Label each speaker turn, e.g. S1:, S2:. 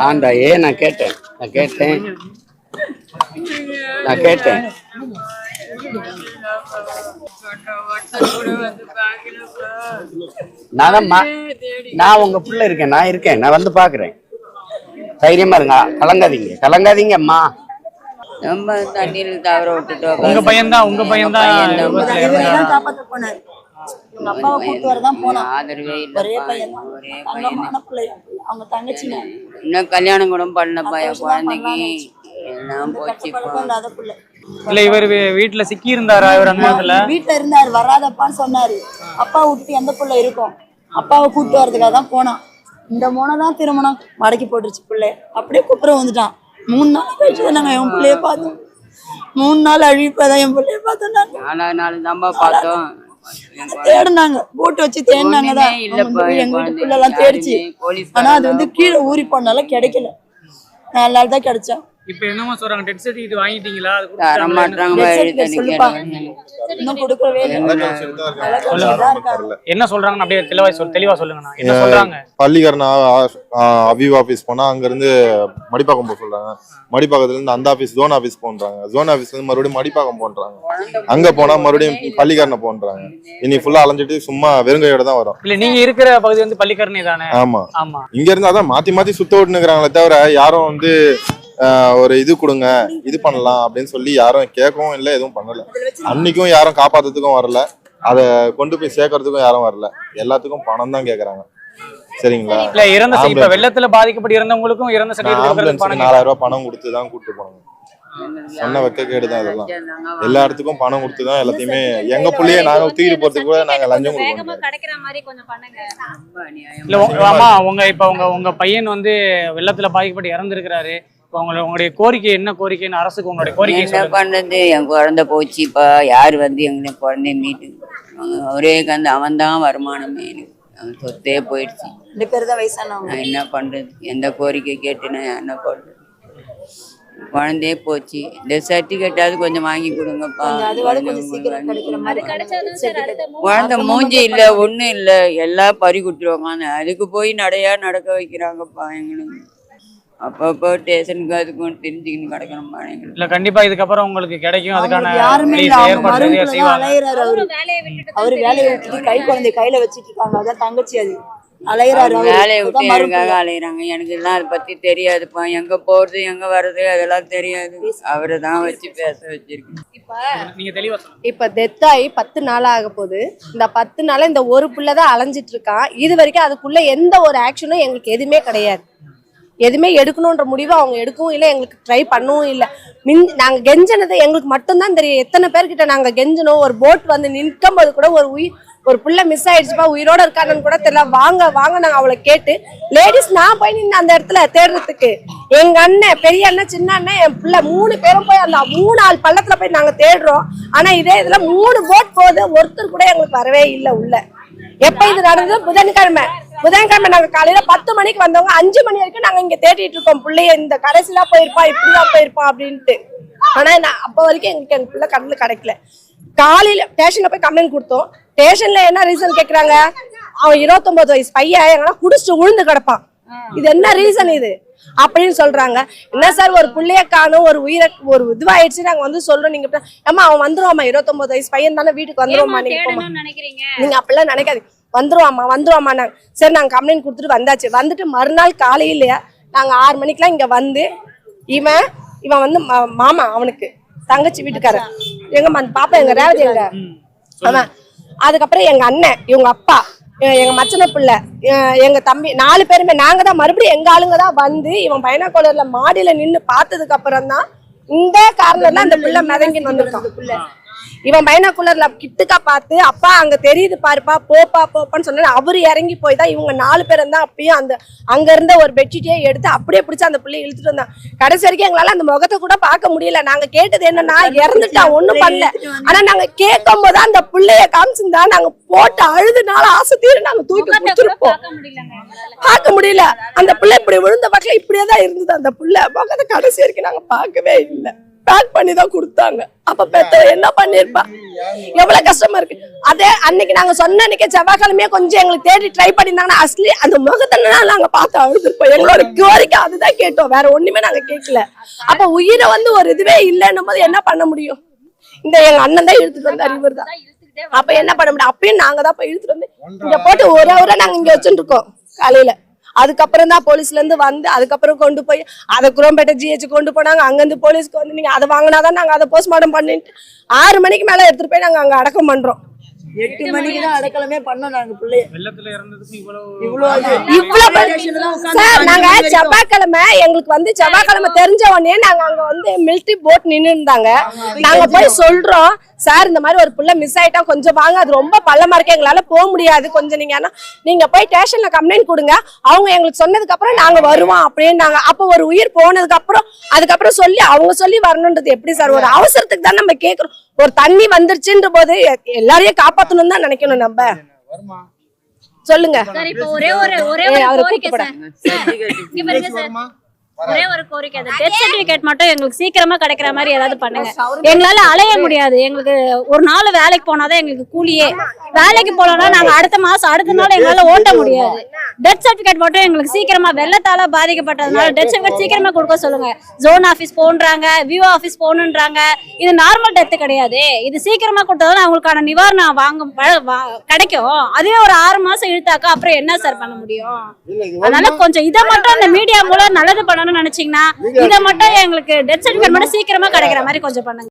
S1: ஆண்டாயே நான் கேட்டேன் நான் உங்க பிள்ளை இருக்கேன், நான் வந்து பாக்குறேன். தைரியமா இருங்க, கலங்காதீங்க அம்மா.
S2: ரொம்ப தண்ணீர் தவற விட்டுட்டோம்.
S3: உங்க பையன் தான்
S4: காப்பாத்த போனாரு. இவங்க அப்பாவை கூட்டு வரதான் போனோம்.
S2: ஆதரவே இல்லை.
S4: ஒரே பையன் அவங்க தங்கச்சிங்க
S2: இன்னும் கல்யாணம் கூட பண்ண பையன் குழந்தைக்கு எல்லாம் போச்சு.
S3: இல்ல இவர் வீட்டுல சிக்கி இருந்தாரா? இவர் அந்த நேரத்துல
S4: வீட்டுல இருந்தாரு, வராதப்பான்னு சொன்னாரு. அப்பா விட்டு எந்த பிள்ளை இருக்கும், அப்பாவை கூட்டு வரதுக்காக தான் போனான். இந்த மோனதான் திருமணம் மடக்கி போட்டுருச்சு பிள்ளை. அப்படியே குப்புறம் வந்துட்டான். 3 நாள் கழிச்சு நாங்க என் பிள்ளைய பார்த்தோம். 3 நாள் அழிப்பதான் என் பிள்ளைய பார்த்தோம். நாங்க
S2: 4 நாள் தான்ப்பா பார்த்தோம்.
S4: தேடினாங்க, போட்டு வச்சு தேடினாங்கதான் எங்க வீட்டுக்குள்ள எல்லாம் தேடிச்சு. ஆனா அது வந்து கீழே ஊறி போனாலும் கிடைக்கல. 4 நாள் தான் கிடைச்சா.
S3: இப்ப என்னமா சொல்றாங்க? டெத் சர்டிபிகேட் வாங்கிட்டீங்களா?
S2: தர மாட்டாங்க.
S4: இன்னும் கொடுக்கவே இல்லை.
S3: என்ன சொல்றாங்க அப்படியே தெளிவா சொல்லுங்கண்ணா. என்ன சொல்றாங்க?
S5: பள்ளிக்கரண அவிவ் ஆபீஸ் போனா அங்க இருந்து மடிப்பாக்கம் போக சொல்றாங்க. மடிப்பாக்கத்துல இருந்து அந்த ஆபீஸ் ஜோன் ஆபீஸ் போன்றாங்க. ஜோன் ஆபீஸ்ல இருந்து மறுபடியும் மடிப்பாக்கம் போன்றாங்க. அங்க போனா மறுபடியும் பள்ளிக்கரணை போன்றாங்க. இனி ஃபுல்லா அலைஞ்சிட்டு சும்மா வெறுங்கையோட தான் வரும்.
S3: இல்ல நீங்க இருக்கிற பகுதி வந்து பள்ளிக்கரணை தானே?
S5: ஆமா.
S3: ஆமா.
S5: இங்க இருந்து அதான் மாத்தி சுத்த விட்டுனுக்குறாங்களே தவிர யாரும் வந்து ஒரு இது கொடுங்க, இது பண்ணலாம் அப்படின்னு சொல்லி யாரும் கேட்கவும் இல்லை, எதுவும் பண்ணல. அன்னைக்கும் யாரும் காப்பாத்துறதுக்கும் வரல, அதை கொண்டு போய் சேர்க்கறதுக்கும் யாரும் வரல. எல்லாத்துக்கும் பணம் தான் கேக்குறாங்க. சரிங்களா?
S3: இல்ல இறந்த இப்ப வெள்ளத்துல பாதிக்கப்பட்டு இறந்தவங்களுக்கும் இறந்த சர்டிபிகேட்
S5: 4000 ரூபாய் பணம் கொடுத்து தான் கூட்டு போனாங்க. சொன்ன வெக்க கேடுதான் இதெல்லாம். எல்லா இடத்துக்கும் பணம் கொடுத்துதான் எல்லாத்தையுமே. எங்க புள்ளைய நாங்க தூக்கிட்டு போறதுக்கு கூட நாங்க லஞ்சம் கொடுக்கணும்.
S3: உங்க பையன் வந்து வெள்ளத்துல பாதிக்கப்பட்டு இறந்துருக்கிறாரு. உங்களுடைய கோரிக்கை என்ன? கோரிக்கைன்னு அரசுக்கு உங்களுடைய கோரிக்கை
S2: என்ன பண்றது? என் குழந்தை போச்சுப்பா. யாரு வந்து எங்களை குழந்தைய மீட்டு? ஒரே கந்து அவன் தான் வருமானமே. எனக்கு சொத்தே போயிடுச்சு.
S4: 2 பேர் தான் வயசானவங்க.
S2: நான் என்ன பண்றது? எந்த கோரிக்கை கேட்டுனா என்ன பண்றது? குழந்தையே போச்சு. இந்த சர்டிபிகேட்டாவது கொஞ்சம் வாங்கி கொடுங்கப்பா. குழந்தை மூஞ்சி இல்ல, ஒண்ணும் இல்ல, எல்லாம் பறி கொடுத்துருவாங்க. அதுக்கு போய் நடக்க வைக்கிறாங்கப்பா எங்களுக்கு. அப்பப்போ ஸ்டேஷனுக்கு அதுக்கும் தெரிஞ்சுக்கின்னு கிடக்கணும்பா எங்களுக்கு.
S3: இல்ல கண்டிப்பா இதுக்கப்புறம் உங்களுக்கு கிடைக்கும். அதுக்கான
S4: அவரு வேலையை விட்டுட்டு கை குழந்தை கையில வச்சுட்டு இருக்காங்க. அதான் தங்கச்சி அது அலையிறாரு.
S2: வேலையை விட்டு எனக்காக அலையிறாங்க. எனக்கு எல்லாம் அதை பத்தி தெரியாதுப்பா. எங்க போறது எங்க வர்றது அதெல்லாம் தெரியாது. அவரை தான் வச்சு பேச வச்சிருக்கேன்.
S6: இப்ப டெத் ஆகி 10 நாள் ஆக போகுது. இந்த 10 நாள் இந்த ஒரு புள்ளதான் அலைஞ்சிட்டு இருக்கான். இது வரைக்கும் அதுக்குள்ள எந்த ஒரு ஆக்ஷனும் எங்களுக்கு எதுவுமே கிடையாது. எதுவுமே எடுக்கணுன்ற முடிவு அவங்க எடுக்கவும் இல்லை, எங்களுக்கு ட்ரை பண்ணவும் இல்லை. நாங்கள் கெஞ்சினது எங்களுக்கு மட்டும்தான் தெரியும். எத்தனை பேர்கிட்ட நாங்கள் கெஞ்சணும். ஒரு போட் வந்து நிற்கும் போது கூட ஒரு பிள்ளை மிஸ் ஆயிடுச்சுப்பா, உயிரோட இருக்கான்னு கூட தெரியல. வாங்க நாங்கள் அவளை கேட்டு லேடிஸ் நான் போய் நின்று அந்த இடத்துல தேடுறதுக்கு எங்க அண்ணன், பெரிய அண்ணன், சின்ன அண்ணன், என் பிள்ளை 3 பேரும் போய் அந்த 3 ஆள் பள்ளத்துல போய் நாங்க தேடுறோம். ஆனா இதே இதுல 3 போட் போகுது, ஒருத்தர் கூட எங்களுக்கு வரவே இல்லை உள்ள. எப்ப இது நடந்தது? புதன்கிழமை நாங்க காலையில 10 மணிக்கு வந்தவங்க 5 மணி வரைக்கும் நாங்க இங்க தேடிட்டு இருக்கோம் பிள்ளைய. இந்த கடைசியில போயிருப்பா, இப்படிதான் போயிருப்பா அப்படின்ட்டு. ஆனா அப்ப வரைக்கும் எங்க பிள்ளை கண்ணுல கிடைக்கல. காலையில ஸ்டேஷன்ல போய் கம்ப்ளைண்ட் கொடுத்தோம். ஸ்டேஷன்ல என்ன ரீசன் கேக்குறாங்க? அவன் 29 வயசு பையன் எங்கன்னா குடிச்சிட்டு உழுந்து கிடப்பான். இது என்ன ரீசன் இது அப்படின்னு சொல்றாங்க. என்ன சார், ஒரு பிள்ளைய காணும், ஒரு உயிரை ஒரு இதுவாயிடுச்சு, நாங்க வந்து சொல்றோம். நீங்க ஏமா அவன் வந்துருவாமா, 29 வயசு பையன் தானே, வீட்டுக்கு வந்துருவாமா. நீங்க அப்படிலாம் நினைக்காது. வந்துருவாமா நாங்க. சரி நாங்க கம்ப்ளைண்ட் கொடுத்துட்டு வந்தாச்சு. வந்துட்டு மறுநாள் காலையில நாங்க 6 மணிக்கெல்லாம் இங்க வந்து இவன் வந்து மாமா, அவனுக்கு தங்கச்சி வீட்டுக்காரன், எங்க பாப்பா, எங்க ரேவதி எங்க அவன், அதுக்கப்புறம் எங்க அண்ணன், இவங்க அப்பா, எங்க மச்சன பிள்ளை, எங்க தம்பி, 4 பேருமே நாங்க தான் மறுபடியும் எங்க ஆளுங்க தான் வந்து இவன் பைனாகுலர்ல மாடியில நின்று பார்த்ததுக்கு அப்புறம் தான் இந்த காரணம் அந்த பிள்ளை மிதங்கின்னு வந்திருக்கான். இவன் பைனாகுலர்ல கிட்டுக்கா பார்த்து அப்பா அங்க தெரியுது பாருப்பா, போப்பான்னு சொன்னா அவரு இறங்கி போய் தான் இவங்க 4 பேரும் தான் அப்பயும் அங்க இருந்த ஒரு பெட்ஷீட்டே எடுத்து அப்படியே பிடிச்சி அந்த பிள்ளைய இழுத்துட்டு வந்தான். கடைசி வரைக்கும் எங்களால அந்த முகத்தை கூட பார்க்க முடியல. நாங்க கேட்டது என்னன்னா, இறந்துட்டான், ஒண்ணும் பண்ணல. ஆனா நாங்க கேட்கும் போது அந்த பிள்ளைய காமிச்சிருந்தா நாங்க போட்டு அழுதுனால ஆசை தீர நாங்க தூக்கி கொடுத்துருப்போம். பார்க்க முடியல. அந்த பிள்ளை இப்படி விழுந்த பக்கம் இப்படியேதான் தான் இருந்தது அந்த புள்ள. முகத்தை கடைசி வரைக்கும் நாங்க பார்க்கவே இல்லை. பேக் பண்ணி தான் கொடுத்தாங்க. அப்ப பெத்த என்ன பண்ணிருப்பா, எவ்வளவு கஷ்டமா இருக்கு. அதே அன்னைக்கு நாங்க சொன்ன அன்னைக்கு செவ்வாய்க்கிழமையே கொஞ்சம் எங்களுக்கு தேடி ட்ரை பண்ணிருந்தாங்கன்னா அஸ்லி அந்த முகத்தனா நாங்க பார்த்து அழுதுருப்போம். எங்களோட கோரிக்கை அதுதான் கேட்டோம், வேற ஒண்ணுமே நாங்க கேட்கல. அப்ப உயிரை வந்து ஒரு இதுவே இல்லைன்னும் போது என்ன பண்ண முடியும்? இந்த எங்க அண்ணன் தான் இழுத்துட்டு வந்தார், இவர் தான். அப்ப என்ன பண்ண முடியும்? அப்பயும் நாங்க தான் போய் இழுத்துட்டு வந்து இங்க போட்டு ஒரு ஹவரா நாங்க இங்க வச்சுட்டு இருக்கோம் காலையில. அதுக்கப்புறம் தான் போலீஸ்ல இருந்து வந்து அதுக்கப்புறம் கொண்டு போய் அதை குரோம்பேட்டை ஜிஹெச் கொண்டு போனாங்க. அங்கிருந்து போலீஸ்க்கு வந்து நீங்க அதை வாங்கினாதான் நாங்க அதை போஸ்ட்மார்ட்டம் பண்ணிட்டு 6 மணிக்கு மேல எடுத்துட்டு போய் நாங்க அங்க அடக்கம் பண்றோம்.
S4: 8 மணிக்கு தான் அடக்கலமே பண்ணோம் நாங்க பிள்ளைய.
S3: வெள்ளத்துல இறந்ததுக்கு
S6: சார் நாங்க செவ்வாய்க்கிழமை எங்களுக்கு வந்து செவ்வாய்க்கிழமை தெரிஞ்ச உடனே நாங்க அங்க வந்து மிலிட்டரி போட் நின்று இருந்தாங்க. நாங்க போய் சொல்றோம், சார் இந்த மாதிரி ஒரு புள்ள மிஸ் ஆயிட்டா கொஞ்சம் வாங்க, அது ரொம்ப பள்ளமா இருக்கு, எங்களால போக முடியாது, கொஞ்சம் நீங்க போய் ஸ்டேஷன்ல கம்ப்ளைண்ட் கொடுங்க, அவங்க எங்களுக்கு சொன்னதுக்கு அப்புறம் நாங்க வருவோம் அப்படின்னாங்க. அப்ப ஒரு உயிர் போனதுக்கு அப்புறம் அதுக்கப்புறம் சொல்லி அவங்க சொல்லி வரணும்ன்றது எப்படி சார்? ஒரு அவசரத்துக்கு தான் நம்ம கேக்குறோம். ஒரு தண்ணி வந்துருச்சுன்ற போது எல்லாரையும் காப்பாத்தணும் தான் நினைக்கணும் நம்ம. சொல்லுங்க.
S7: ஒரே ஒரு கோரிக்கை, டெத் சர்டிபிகேட் மட்டும் எங்களுக்கு சீக்கிரமா கிடைக்கிற மாதிரி ஏதாவது பண்ணுங்க. எங்களால அலைய முடியாது. எங்களுக்கு ஒரு நாள் வேலைக்கு போனாதான் எங்களுக்கு கூலியே. வேலைக்கு போலன்னா நாங்க அடுத்த மாசம் அடுத்த நாள் எங்களால ஓட்ட முடியாது. டெத் சர்டிபிகேட் மட்டும் எங்களுக்கு சீக்கிரமா, வெள்ளத்தால பாதிக்கப்பட்டதுனால டெத் சர்டிபிகேட் சீக்கிரமா கொடுக்க சொல்லுங்க. ஜோன் ஆபீஸ் போன்றாங்க, விஓ ஆபீஸ் போகணுன்றாங்க. இது நார்மல் டெத் கிடையாது. இது சீக்கிரமா கொடுத்தாதான் அவங்களுக்கான நிவாரணம் கிடைக்கும். அதுவே ஒரு 6 மாசம் இழுத்தாக்கா அப்புறம் என்ன சார் பண்ண முடியும்? அதனால கொஞ்சம் இதை மட்டும் இந்த மீடியா மூலம் நல்லது பண்ணணும் நினைச்சீங்கன்னா இதை மட்டும் எங்களுக்கு டெத் சர்டிபிகேட் மட்டும் சீக்கிரமா கிடைக்கிற மாதிரி கொஞ்சம் பண்ணுங்க.